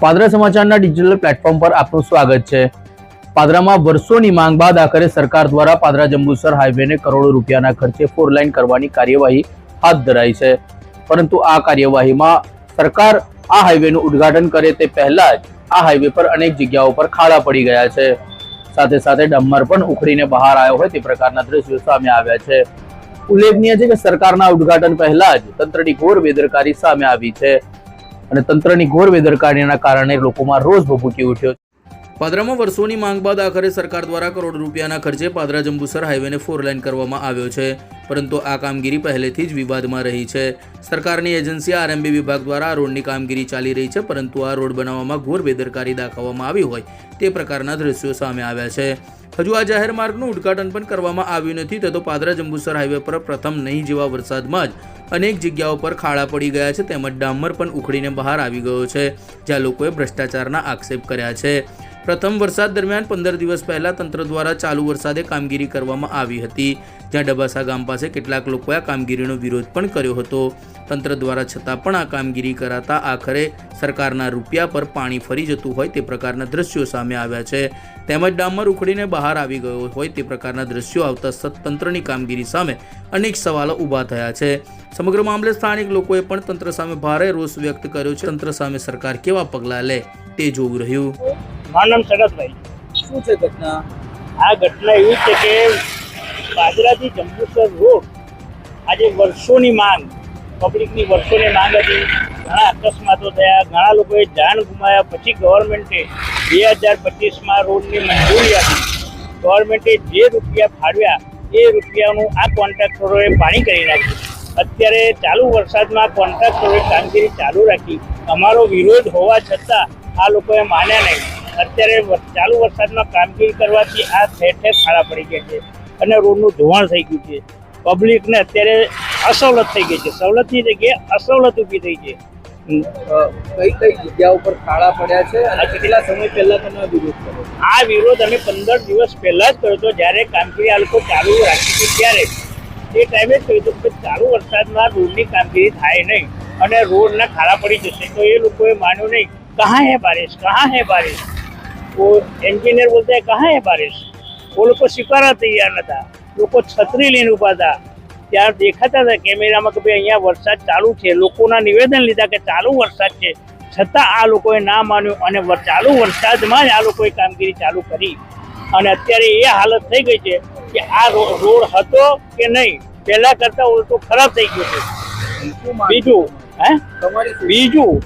પાદરા સમાચારના digital platform પર આપનું સ્વાગત છે। પાદરામાં વર્ષોની માંગ બાદ આખરે સરકાર દ્વારા પાદરા જંબુસર હાઈવેને કરોડો રૂપિયાના ખર્ચે 4 લાઇન કરવાની કાર્યવાહી હાથ ધરાઈ છે, પરંતુ આ કાર્યવાહીમાં સરકાર આ હાઈવેનું ઉદ્ઘાટન કરે તે પહેલા જ આ હાઈવે પર અનેક જગ્યાઓ પર ખાડા પડી ગયા છે। સાથે સાથે ડમ્મર પણ ઉખડીને બહાર આવ્યો હોય તે પ્રકારના દ્રશ્યો સામે આવ્યા છે। ઉલ્લેખનીય છે કે સરકારના ઉદ્ઘાટન પહેલા જ તંત્રની ઘોર બેદરકારી સામે આવી છે અને તંત્રની ઘોર બેદરકારીના કારણે લોકોમાં રોષ ભભૂકી ઉઠ્યો। પાદરામાં વર્ષોની માંગ બાદ આખરે સરકાર દ્વારા કરોડ રૂપિયાના ખર્ચે પાદરા જંબુસર હાઈવેને 4 લાઇન કરવામાં આવ્યો છે, પરંતુ આ કામગીરી પહેલેથી જ વિવાદમાં રહી છે। સરકારની એજન્સી આરએમબી વિભાગ દ્વારા આ રોડની કામગીરી ચાલી રહી છે, પરંતુ આ રોડ બનાવવામાં ઘોર બેદરકારી દાખવવામાં આવી હોય તે પ્રકારના દ્રશ્યો સામે આવ્યા છે। હજુ આ જાહેર માર્ગનું ઉદ્ઘાટન પણ કરવામાં આવ્યું નથી, તો પાદરા જંબુસર હાઈવે પર પ્રથમ નહીં જેવા વરસાદમાં જ અનેક જગ્યાઓ પર ખાડા પડી ગયા છે, તેમજ ડામર પણ ઉખડીને બહાર આવી ગયો છે, જ્યાં લોકોએ ભ્રષ્ટાચારના આક્ષેપ કર્યા છે। પ્રથમ વરસાદ દરમિયાન 15 દિવસ પહેલા તંત્ર દ્વારા ચાલુ વરસાદે કામગીરી કરવામાં આવી હતી, જ્યાં ડબાસા ગામ પાસે કેટલાક લોકોએ આ કામગીરીનો વિરોધ પણ કર્યો હતો। તંત્ર દ્વારા છતાં પણ આ કામગીરી કરાતા આખરે સરકારના રૂપિયા પર પાણી ફરી જતું હોય તે પ્રકારના દ્રશ્યો સામે આવ્યા છે, તેમજ ડામર ઉખડીને બહાર આવી ગયો હોય તે પ્રકારના દ્રશ્યો આવતા તંત્રની કામગીરી સામે અનેક સવાલો ઊભા થયા છે। સમગ્ર મામલે સ્થાનિક લોકોએ પણ તંત્ર સામે ભારે રોષ વ્યક્ત કર્યો છે। તંત્ર સામે સરકાર કેવા પગલાં લે તે જોવું રહ્યું। મારું નામ શરદભાઈ। શું છે ઘટના? આ ઘટના એવી છે કે પાદરાથી જંબુસર રોડ આજે વર્ષોની માંગ, પબ્લિકની વર્ષોની માંગ હતી। ઘણા અકસ્માતો થયા, ઘણા લોકોએ જાન ગુમાવ્યા, પછી ગવર્મેન્ટે 2025માં રોડની મંજૂરી આપી। ગવર્મેન્ટે જે રૂપિયા ફાળવ્યા એ રૂપિયાનું આ કોન્ટ્રાક્ટરોએ પાણી કરી નાખ્યું। અત્યારે ચાલુ વરસાદમાં કોન્ટ્રાક્ટરોએ કામગીરી ચાલુ રાખી। અમારો વિરોધ હોવા છતાં આ લોકોએ માન્યા નહીં। અત્યારે ચાલુ વરસાદમાં કામગીરી કરવાથી આ ઠેર ઠેર ખાડા પડી ગયા છે અને રોડનું ધોવાણ થઈ ગયું છે। પબ્લિકને અત્યારે અસવલત થઈ ગઈ છે, સવલતની જગ્યાએ અસવલત ઊભી થઈ છે। કઈ કઈ જગ્યાઓ પર ખાડા પડ્યા છે અને કેટલા સમય પહેલા તમે વિરોધ કર્યો? આ વિરોધ અમે 15 દિવસ પહેલા જ કર્યો હતો, જ્યારે કામગીરી આ લોકો ચાલુ રાખી હતી ત્યારે એ ટાઈમે જ કહ્યું હતું કે ચાલુ વરસાદમાં રોડની કામગીરી થાય નહીં અને રોડના ખાડા પડી જશે, તો એ લોકોએ માન્યું નહીં। કહાં હે બારિશ, કહાં હે બારિશ? वो इंजीनियर बोलते हैं कहाँ है बारिश? वो लोग को स्वीकारा तैयार न था। લોકો છત્રી લઈને ઉભા હતા, ત્યાં દેખાતા હતા કેમેરામાં કે ભાઈ અહીંયા વરસાદ ચાલુ છે। લોકોના નિવેદન લીધા કે ચાલુ વરસાદ છે, છતાં આ લોકોએ ના માન્યું અને ચાલુ વરસાદમાં જ આ લોકોએ કામગીરી ચાલુ કરી અને અત્યારે એ હાલત થઈ ગઈ છે કે આ રોડ હતો કે નહીં પહેલા કરતા ઉલટો ખરાબ થઈ ગયો છે। બીજું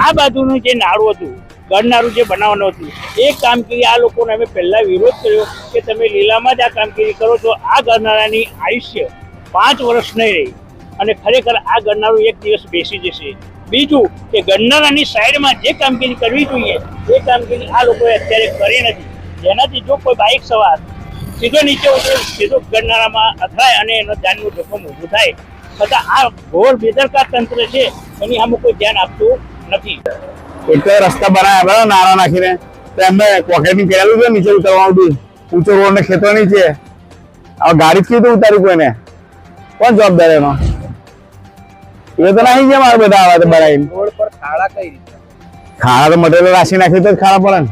આ બાજુનું જે નાળું હતું, ગરનારું જે બનાવવાનું હતું, એ કામગીરી આ લોકોને અમે પહેલા વિરોધ કર્યો કે તમે લીલામાં જ આ કામગીરી કરો છો। આ ગરનારાની આયુષ્ય 5 વર્ષ નહીં રહી અને ખરેખર આ ગરનારું એક દિવસ બેસી જશે। બીજું કે ગરનારાની સાઈડમાં જે કામગીરી કરવી જોઈએ એ કામગીરી આ લોકોએ અત્યારે કરી નથી, જેનાથી જો કોઈ બાઇક સવાર સીધો નીચે ઉતરે, સીધો ગરનારામાં અથડાય અને એનો જાનનું જોખમ ઊભું થાય। છતાં આ ઘોર બેદરકાર તંત્ર છે, એની આમાં કોઈ ધ્યાન આપતું નથી। એટલે રસ્તા બનાવ્યા બરાબર નારા નાખીને, તો એમને પોકેટની કરેલું છે નીચે ઉતરવાનું હતું, ઊંચો રોડ ને ખેતરો નીચે। હવે ગાડી થી તો ઉતાર્યું કોઈને? કોણ જવાબદાર એનો? એ તો નહીં છે મારે બધા આવા તો બનાવીને રોડ પર ખાડા કઈ રીતે? ખાડા તો મટીરિયલ રાશી નાખી તો જ ખાડા પડે ને।